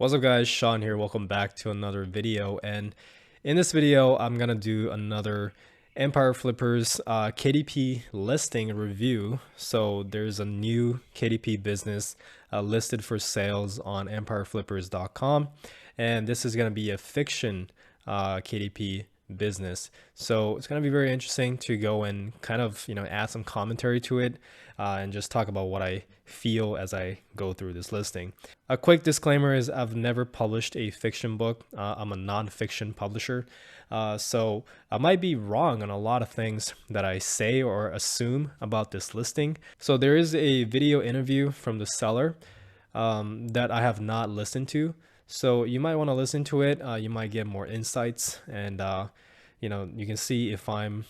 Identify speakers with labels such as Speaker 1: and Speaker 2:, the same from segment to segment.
Speaker 1: What's up guys, Sean here. Welcome back to another video, and in this video I'm gonna do another Empire Flippers KDP listing review. So there's a new KDP business listed for sales on empireflippers.com, and this is gonna be a fiction KDP business. So it's going to be very interesting to go and kind of, add some commentary to it and just talk about what I feel as I go through this listing. A quick disclaimer is I've never published a fiction book. I'm a non-fiction publisher. So I might be wrong on a lot of things that I say or assume about this listing. So there is a video interview from the seller that I have not listened to. So you might want to listen to it. You might get more insights, and you can see if I'm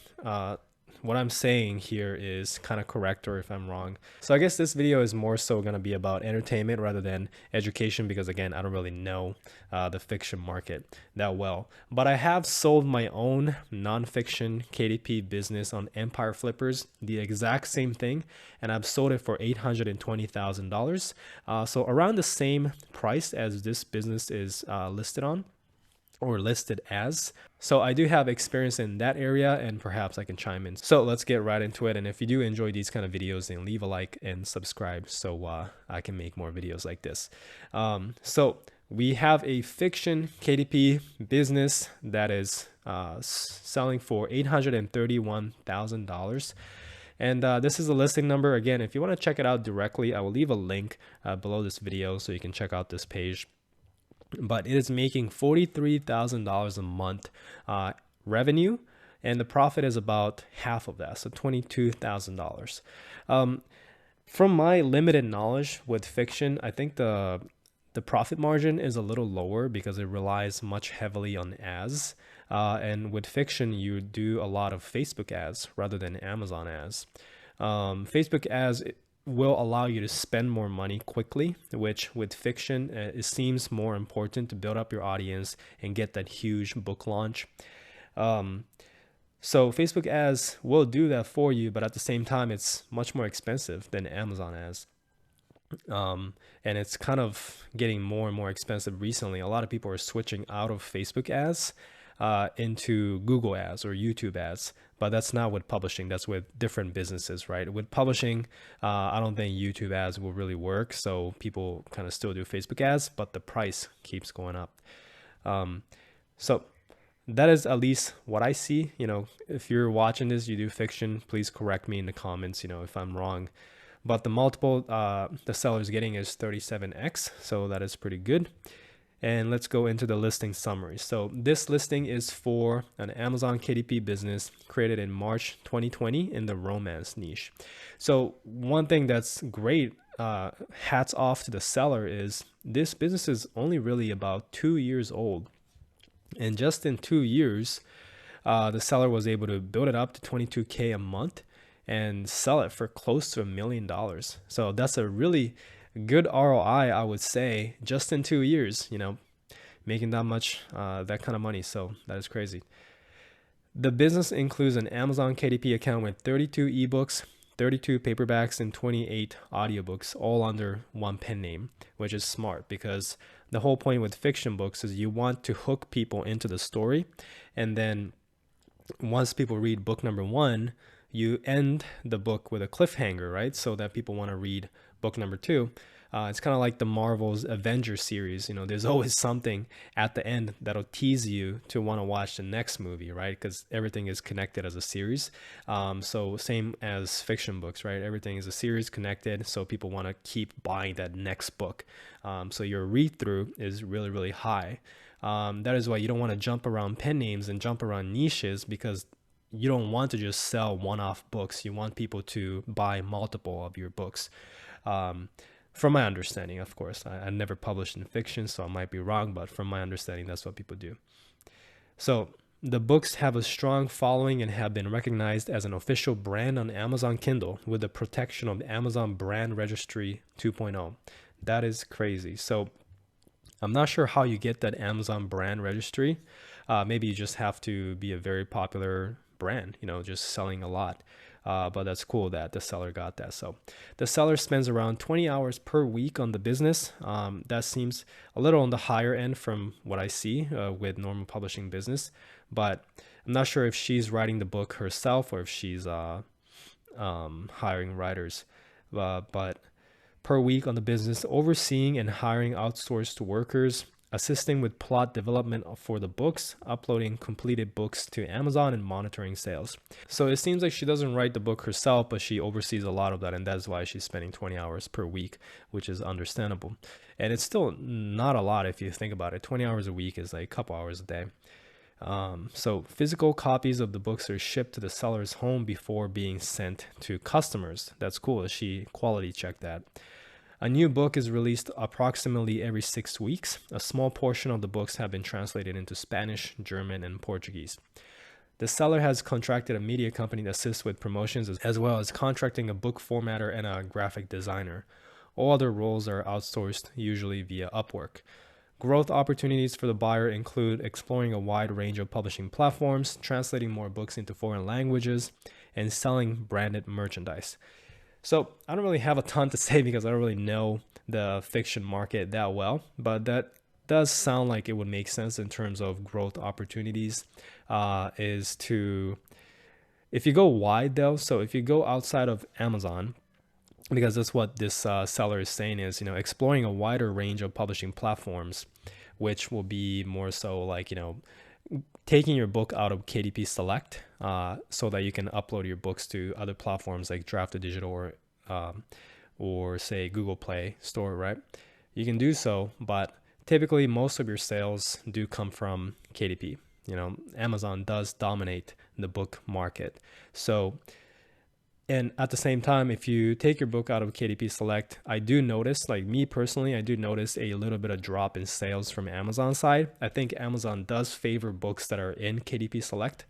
Speaker 1: what I'm saying here is kind of correct or if I'm wrong. So I guess this video is more so going to be about entertainment rather than education, because again, I don't really know the fiction market that well. But I have sold my own nonfiction KDP business on Empire Flippers, the exact same thing, and I've sold it for $820,000. So around the same price as this business is listed on, or listed as. So I do have experience in that area, and perhaps I can chime in. So let's get right into it. And if you do enjoy these kind of videos, then leave a like and subscribe so I can make more videos like this. So we have a fiction KDP business that is selling for $831,000. And this is the listing number. Again, if you want to check it out directly, I will leave a link below this video so you can check out this page. But it is making $43,000 a month revenue, and the profit is about half of that, so $22,000. From my limited knowledge with fiction, I think the profit margin is a little lower because it relies much heavily on ads. And with fiction, you do a lot of Facebook ads rather than Amazon ads. Facebook ads will allow you to spend more money quickly, which with fiction, it seems more important to build up your audience and get that huge book launch. So Facebook ads will do that for you, but at the same time, it's much more expensive than Amazon ads. And it's kind of getting more and more expensive recently. A lot of people are switching out of Facebook ads into Google ads or YouTube ads, but that's not with publishing. That's with different businesses, right? With publishing, I don't think YouTube ads will really work. So people kind of still do Facebook ads, but the price keeps going up. So that is at least what I see. If you're watching this, you do fiction, please correct me in the comments, if I'm wrong. But the multiple the seller is getting is 37x, so that is pretty good. And let's go into the listing summary. So this listing is for an Amazon KDP business created in March 2020 in the romance niche. So one thing that's great, hats off to the seller, is this business is only really about 2 years old. And just in 2 years, the seller was able to build it up to $22K a month and sell it for close to $1 million. So that's a really good ROI, I would say, just in 2 years, making that much, that kind of money. So that is crazy. The business includes an Amazon KDP account with 32 ebooks, 32 paperbacks, and 28 audiobooks, all under one pen name, which is smart because the whole point with fiction books is you want to hook people into the story. And then once people read book number 1, you end the book with a cliffhanger, right? So that people want to read book number 2. It's kind of like the Marvel's Avengers series. There's always something at the end that'll tease you to want to watch the next movie, right? Because everything is connected as a series. So same as fiction books, right? Everything is a series connected, so people want to keep buying that next book. So your read through is really, really high. That is why you don't want to jump around pen names and jump around niches, because you don't want to just sell one-off books. You want people to buy multiple of your books. From my understanding, of course, I never published in fiction, so I might be wrong, but from my understanding, that's what people do. So the books have a strong following and have been recognized as an official brand on Amazon Kindle with the protection of Amazon Brand Registry 2.0. That is crazy. So I'm not sure how you get that Amazon Brand Registry. Maybe you just have to be a very popular brand, just selling a lot. But that's cool that the seller got that. So the seller spends around 20 hours per week on the business. That seems a little on the higher end from what I see with normal publishing business. But I'm not sure if she's writing the book herself or if she's hiring writers. But per week on the business, overseeing and hiring outsourced workers, assisting with plot development for the books, uploading completed books to Amazon, and monitoring sales. So it seems like she doesn't write the book herself, but she oversees a lot of that, and that's why she's spending 20 hours per week, which is understandable. And it's still not a lot if you think about it. 20 hours a week is like a couple hours a day. So physical copies of the books are shipped to the seller's home before being sent to customers. That's cool. She quality checked that. A new book is released approximately every 6 weeks. A small portion of the books have been translated into Spanish, German, and Portuguese. The seller has contracted a media company to assist with promotions, as well as contracting a book formatter and a graphic designer. All other roles are outsourced, usually via Upwork. Growth opportunities for the buyer include exploring a wide range of publishing platforms, translating more books into foreign languages, and selling branded merchandise. So I don't really have a ton to say because I don't really know the fiction market that well, but that does sound like it would make sense in terms of growth opportunities. Is to, if you go wide though, so if you go outside of Amazon, because that's what this seller is saying is, exploring a wider range of publishing platforms, which will be more so like, taking your book out of KDP Select so that you can upload your books to other platforms like Draft Digital or say Google Play Store, right? You can do so, but typically most of your sales do come from KDP. Amazon does dominate the book market. So, and at the same time, if you take your book out of KDP Select, I do notice, like me personally, I do notice a little bit of drop in sales from Amazon side. I think Amazon does favor books that are in KDP Select.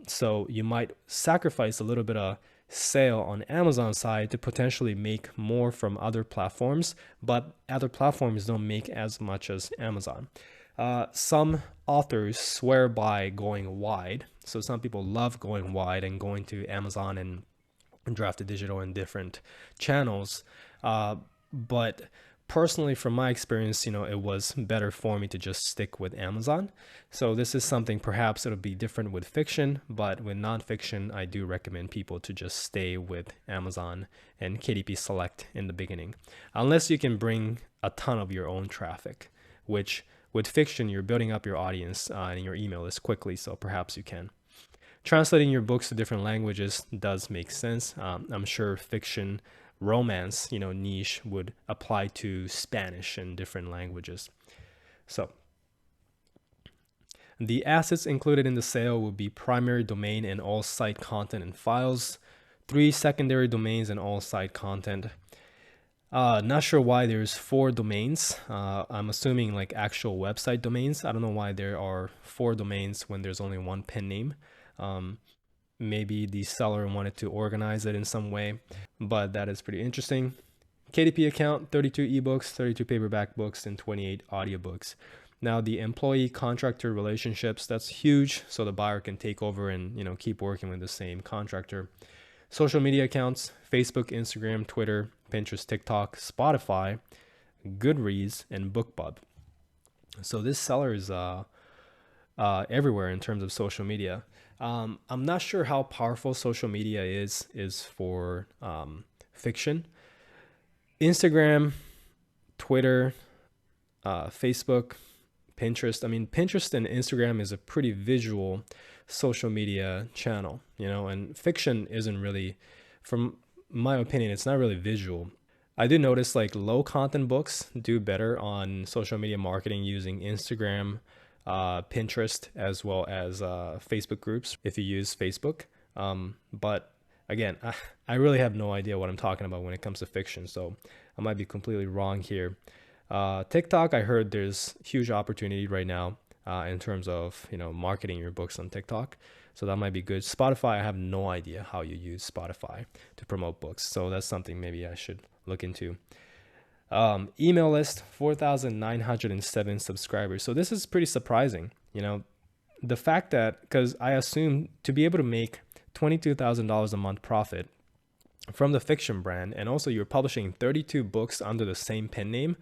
Speaker 1: So you might sacrifice a little bit of sale on Amazon side to potentially make more from other platforms, but other platforms don't make as much as Amazon. Some authors swear by going wide. So some people love going wide and going to Amazon and Drafted Digital and different channels. But personally, from my experience, it was better for me to just stick with Amazon. So this is something perhaps it'll be different with fiction, but with nonfiction, I do recommend people to just stay with Amazon and KDP Select in the beginning, unless you can bring a ton of your own traffic, which with fiction, you're building up your audience and your email list quickly, so perhaps you can. Translating your books to different languages does make sense. I'm sure fiction romance, niche would apply to Spanish and different languages. So the assets included in the sale will be primary domain and all site content and files, 3 secondary domains and all site content. Not sure why there's 4 domains. I'm assuming like actual website domains. I don't know why there are 4 domains when there's only 1 pen name. Maybe the seller wanted to organize it in some way, but that is pretty interesting. KDP account, 32 ebooks, 32 paperback books, and 28 audiobooks. Now the employee contractor relationships, that's huge. So the buyer can take over and, keep working with the same contractor. Social media accounts, Facebook, Instagram, Twitter, Pinterest, TikTok, Spotify, Goodreads, and BookBub. So this seller is everywhere in terms of social media. I'm not sure how powerful social media is for fiction. Instagram, Twitter, Facebook, Pinterest. I mean, Pinterest and Instagram is a pretty visual social media channel, and fiction isn't really, from my opinion, it's not really visual. I do notice like low content books do better on social media marketing using Instagram, Pinterest, as well as Facebook groups if you use Facebook. But again, I really have no idea what I'm talking about when it comes to fiction, so I might be completely wrong here. TikTok, I heard there's huge opportunity right now in terms of marketing your books on TikTok, so that might be good. Spotify, I have no idea how you use Spotify to promote books, so that's something maybe I should look into. Email list, 4,907 subscribers. So this is pretty surprising. The fact that, because I assume to be able to make $22,000 a month profit from the fiction brand, and also you're publishing 32 books under the same pen name,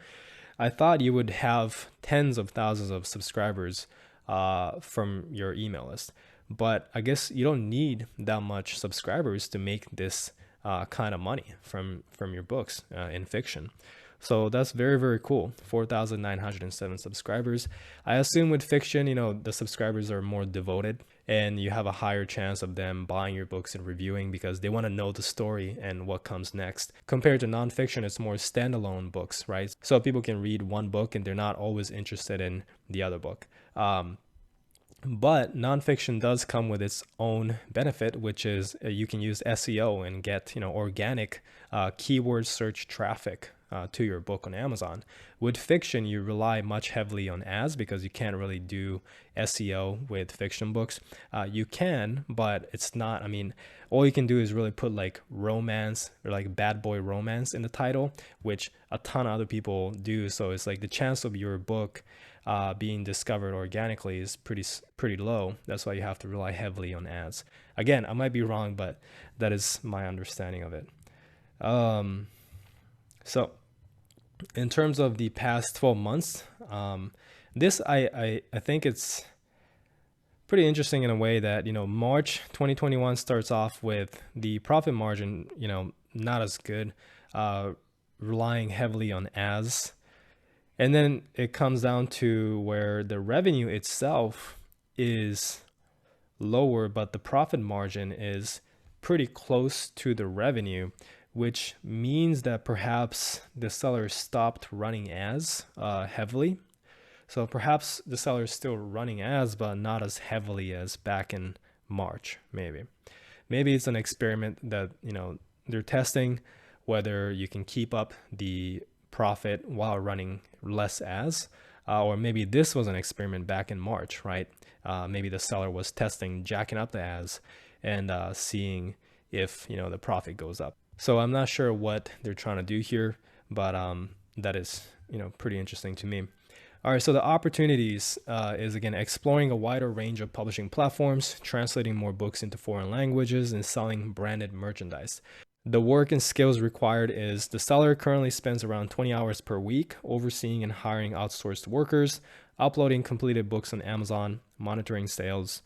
Speaker 1: I thought you would have tens of thousands of subscribers from your email list. But I guess you don't need that much subscribers to make this kind of money from your books in fiction. So that's very, very cool. 4,907 subscribers. I assume with fiction, the subscribers are more devoted and you have a higher chance of them buying your books and reviewing because they want to know the story and what comes next. Compared to nonfiction, it's more standalone books, right? So people can read one book and they're not always interested in the other book. But nonfiction does come with its own benefit, which is you can use SEO and get, organic keyword search traffic to your book on Amazon. With fiction, you rely much heavily on ads because you can't really do SEO with fiction books. You can, but it's not, all you can do is really put like romance or like bad boy romance in the title, which a ton of other people do. So it's like the chance of your book being discovered organically is pretty low. That's why you have to rely heavily on ads. Again, I might be wrong, but that is my understanding of it. So in terms of the past 12 months, this I think it's pretty interesting in a way that, March 2021 starts off with the profit margin, not as good, relying heavily on ads. And then it comes down to where the revenue itself is lower, but the profit margin is pretty close to the revenue, which means that perhaps the seller stopped running ads heavily. So perhaps the seller is still running ads, but not as heavily as back in March, maybe. Maybe it's an experiment that, they're testing whether you can keep up the profit while running less ads, or maybe this was an experiment back in March, right? Maybe the seller was testing jacking up the ads and seeing if the profit goes up. So I'm not sure what they're trying to do here, but that is pretty interesting to me. All right, so the opportunities is, again, exploring a wider range of publishing platforms, translating more books into foreign languages, and selling branded merchandise. The work and skills required is the seller currently spends around 20 hours per week overseeing and hiring outsourced workers, uploading completed books on Amazon, monitoring sales,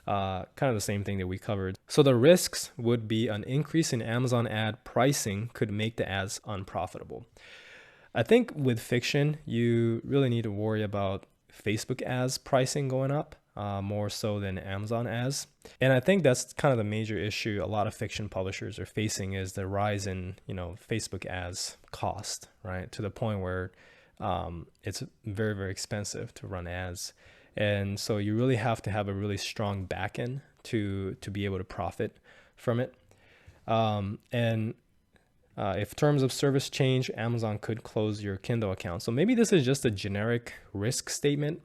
Speaker 1: kind of the same thing that we covered. So the risks would be an increase in Amazon ad pricing could make the ads unprofitable. I think with fiction, you really need to worry about Facebook ads pricing going up more so than Amazon ads. And I think that's kind of the major issue a lot of fiction publishers are facing is the rise in, Facebook ads cost, right? To the point where it's very, very expensive to run ads. And so you really have to have a really strong backend to be able to profit from it. If terms of service change, Amazon could close your Kindle account. So maybe this is just a generic risk statement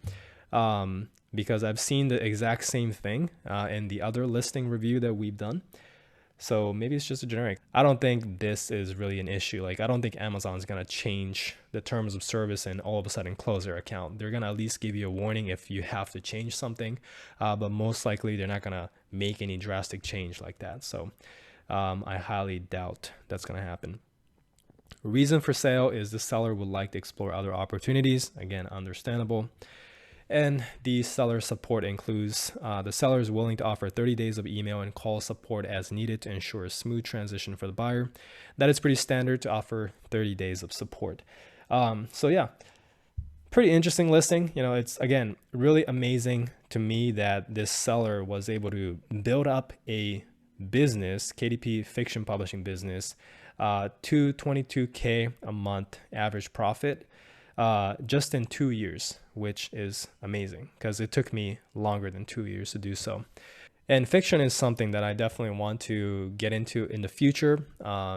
Speaker 1: because I've seen the exact same thing in the other listing review that we've done. So maybe it's just a generic. I don't think this is really an issue. Like, I don't think Amazon's going to change the terms of service and all of a sudden close their account. They're going to at least give you a warning if you have to change something. But most likely they're not going to make any drastic change like that. So I highly doubt that's going to happen. Reason for sale is the seller would like to explore other opportunities. Again, understandable. And the seller support includes the seller is willing to offer 30 days of email and call support as needed to ensure a smooth transition for the buyer. That is pretty standard to offer 30 days of support. So yeah, pretty interesting listing. It's, again, really amazing to me that this seller was able to build up a business, KDP fiction publishing business, to $22K a month average profit just in 2 years, which is amazing because it took me longer than 2 years to do so. And fiction is something that I definitely want to get into in the future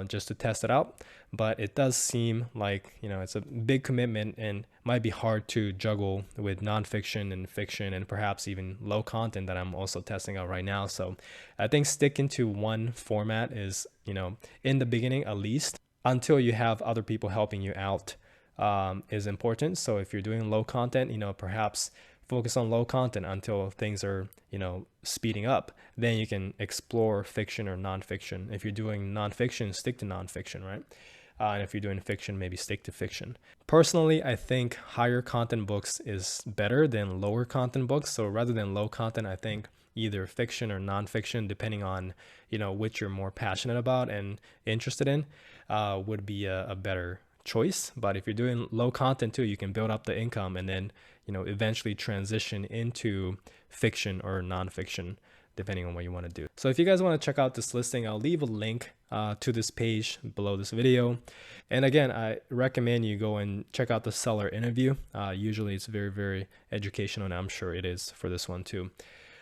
Speaker 1: just to test it out. But it does seem like, it's a big commitment and might be hard to juggle with nonfiction and fiction and perhaps even low content that I'm also testing out right now. So I think sticking to one format is, in the beginning at least, until you have other people helping you out is important. So if you're doing low content, perhaps focus on low content until things are, speeding up. Then you can explore fiction or nonfiction. If you're doing nonfiction, stick to nonfiction, right? And if you're doing fiction, maybe stick to fiction. Personally, I think higher content books is better than lower content books. So rather than low content, I think either fiction or nonfiction, depending on, which you're more passionate about and interested in, would be a better choice. But if you're doing low content too, you can build up the income and then, eventually transition into fiction or nonfiction, depending on what you want to do. So if you guys want to check out this listing, I'll leave a link to this page below this video. And again, I recommend you go and check out the seller interview. Usually it's very, very educational, and I'm sure it is for this one too.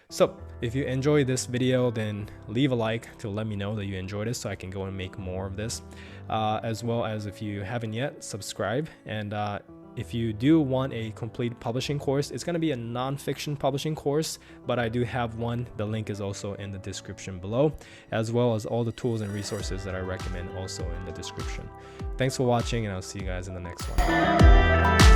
Speaker 1: So if you enjoyed this video, then leave a like to let me know that you enjoyed it so I can go and make more of this. As well as, if you haven't yet, subscribe. And if you do want a complete publishing course, it's going to be a nonfiction publishing course, but I do have one. The link is also in the description below, as well as all the tools and resources that I recommend also in the description. Thanks for watching, and I'll see you guys in the next one.